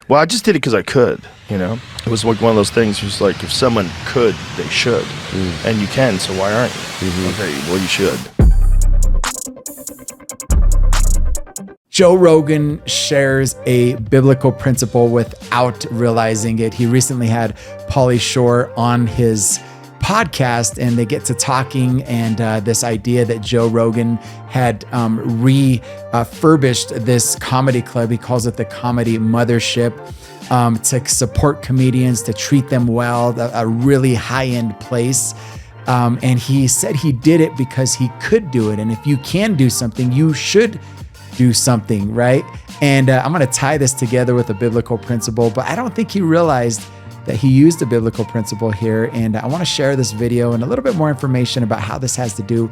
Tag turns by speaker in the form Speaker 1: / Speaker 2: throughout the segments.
Speaker 1: Well, I just did it because I could, you know? It was like one of those things, just like if someone could, they should. And you can, so why aren't you? Okay, well, you should.
Speaker 2: Joe Rogan shares a biblical principle without realizing it. He recently had Pauly Shore on his podcast, and they get to talking, and this idea that Joe Rogan had refurbished this comedy club. He calls it the Comedy Mothership, to support comedians, to treat them well, a really high-end place. And he said he did it because he could do it. And if you can do something, you should do something, right? And I'm going to tie this together with a biblical principle, but I don't think he realized that he used a biblical principle here. And I want to share this video and a little bit more information about how this has to do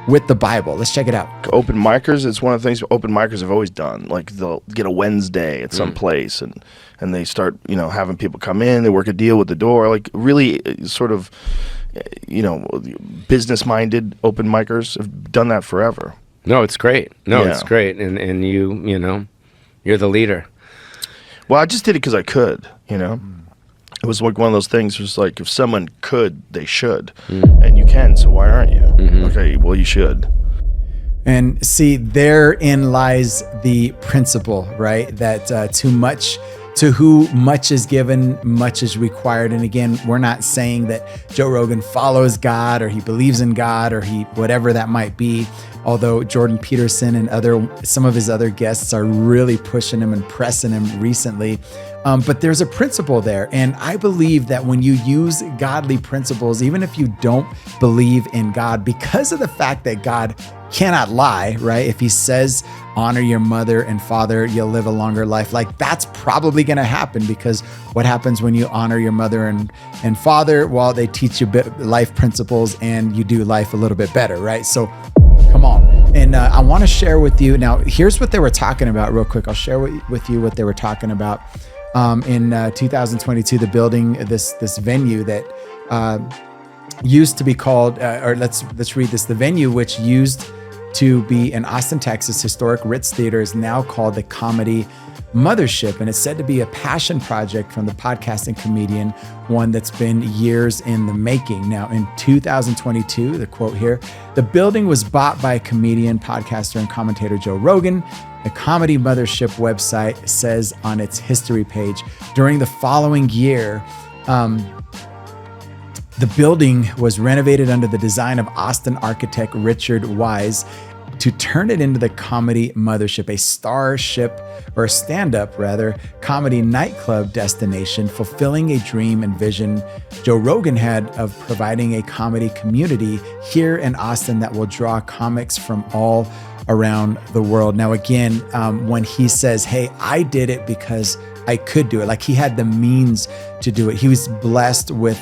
Speaker 2: with the Bible. Let's check it out.
Speaker 1: Open micers, it's one of the things open micers have always done. Like they'll get a Wednesday at some place and they start, having people come in, they work a deal with the door, like really sort of, business-minded open micers have done that forever.
Speaker 3: No, it's great. It's great. And you're the leader.
Speaker 1: Well, I just did it because I could, It was like one of those things, just like if someone could, they should. And you can, so why aren't you? Okay, well, you should.
Speaker 2: And see, therein lies the principle, right? That to who much is given, much is required. And again, we're not saying that Joe Rogan follows God or he believes in God or he whatever that might be. Although Jordan Peterson and some of his other guests are really pushing him and pressing him recently. But there's a principle there. And I believe that when you use godly principles, even if you don't believe in God, because of the fact that God cannot lie, right? If he says, honor your mother and father, you'll live a longer life. Like that's probably going to happen, because what happens when you honor your mother and father? Well, they teach you life principles and you do life a little bit better, right? So come on. And I want to share with you now, here's what they were talking about real quick. I'll share with you what they were talking about. In 2022, the building, this venue that used to be called, or let's read this. The venue, which used to be in Austin, Texas, historic Ritz Theater, is now called the Comedy Mothership. And it's said to be a passion project from the podcasting comedian, one that's been years in the making. Now, in 2022, the quote here, the building was bought by comedian, podcaster, and commentator Joe Rogan. The Comedy Mothership website says on its history page, during the following year, the building was renovated under the design of Austin architect Richard Wise to turn it into the Comedy Mothership, a stand-up comedy nightclub destination, fulfilling a dream and vision Joe Rogan had of providing a comedy community here in Austin that will draw comics from all around the world. Now, again, when he says, hey, I did it because I could do it, like he had the means to do it. He was blessed with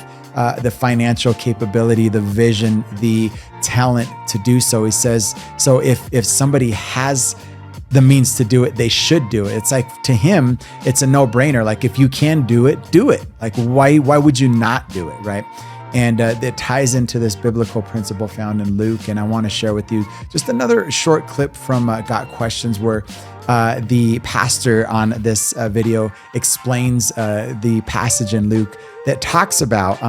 Speaker 2: the financial capability, the vision, the talent to do so. He says, so if somebody has the means to do it, they should do it. It's like, to him, it's a no-brainer. Like, if you can do it, do it. Like, why would you not do it, right? And it ties into this biblical principle found in Luke. And I want to share with you just another short clip from Got Questions, where the pastor on this video explains the passage in Luke that talks about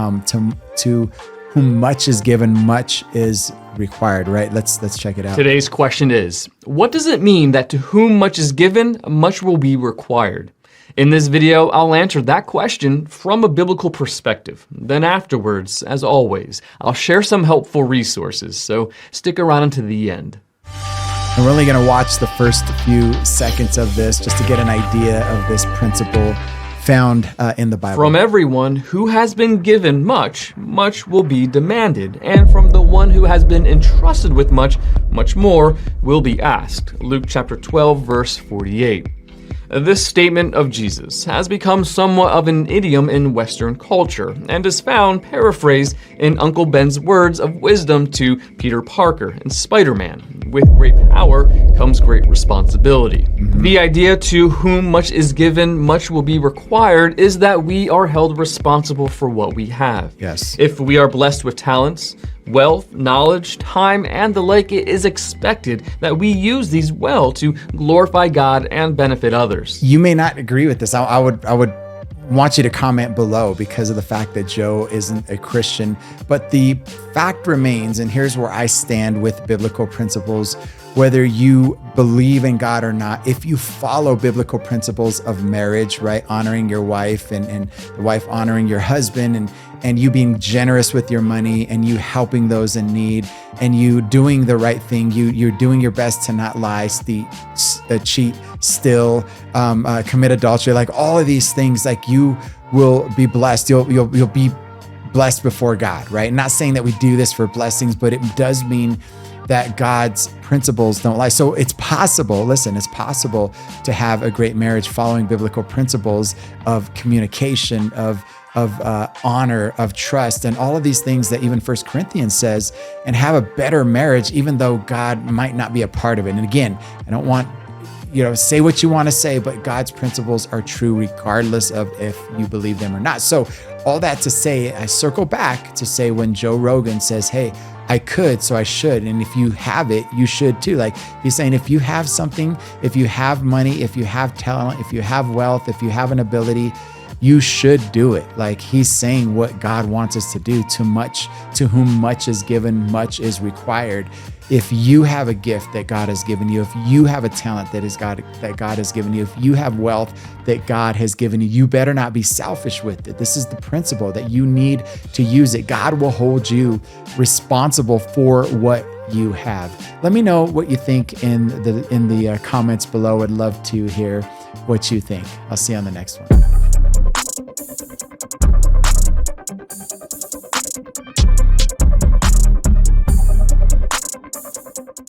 Speaker 2: to whom much is given, much is required, right? Let's check it out.
Speaker 4: Today's question is, what does it mean that to whom much is given, much will be required? In this video, I'll answer that question from a biblical perspective. Then afterwards, as always, I'll share some helpful resources, so stick around until the end.
Speaker 2: And we're only going to watch the first few seconds of this just to get an idea of this principle found in the Bible.
Speaker 4: From everyone who has been given much, much will be demanded. And from the one who has been entrusted with much, much more will be asked. Luke chapter 12, verse 48. This statement of Jesus has become somewhat of an idiom in Western culture and is found paraphrased in Uncle Ben's words of wisdom to Peter Parker in Spider-Man. With great power comes great responsibility. The idea to whom much is given, much will be required is that we are held responsible for what we have.
Speaker 2: Yes.
Speaker 4: If we are blessed with talents, wealth, knowledge, time, and the like, it is expected that we use these well to glorify God and benefit others.
Speaker 2: You may not agree with this. I would want you to comment below because of the fact that Joe isn't a Christian. But the fact remains, and here's where I stand with biblical principles, whether you believe in God or not, if you follow biblical principles of marriage, right? Honoring your wife and the wife honoring your husband and you being generous with your money and you helping those in need and you doing the right thing, you're doing your best to not lie, cheat, steal, commit adultery, like all of these things, like you will be blessed. You'll be blessed before God, right? Not saying that we do this for blessings, but it does mean that God's principles don't lie. So it's possible, listen, it's possible to have a great marriage following biblical principles of communication, of honor, of trust, and all of these things that even 1 Corinthians says, and have a better marriage, even though God might not be a part of it. And again, I don't want, say what you want to say, but God's principles are true regardless of if you believe them or not. So all that to say, I circle back to say when Joe Rogan says, hey, I could, so I should. And if you have it, you should too. Like he's saying, if you have something, if you have money, if you have talent, if you have wealth, if you have an ability, you should do it. Like he's saying what God wants us to do. To whom much is given, much is required. If you have a gift that God has given you, if you have a talent that God has given you, if you have wealth that God has given you, you better not be selfish with it. This is the principle that you need to use it. God will hold you responsible for what you have. Let me know what you think in the comments below. I'd love to hear what you think. I'll see you on the next one.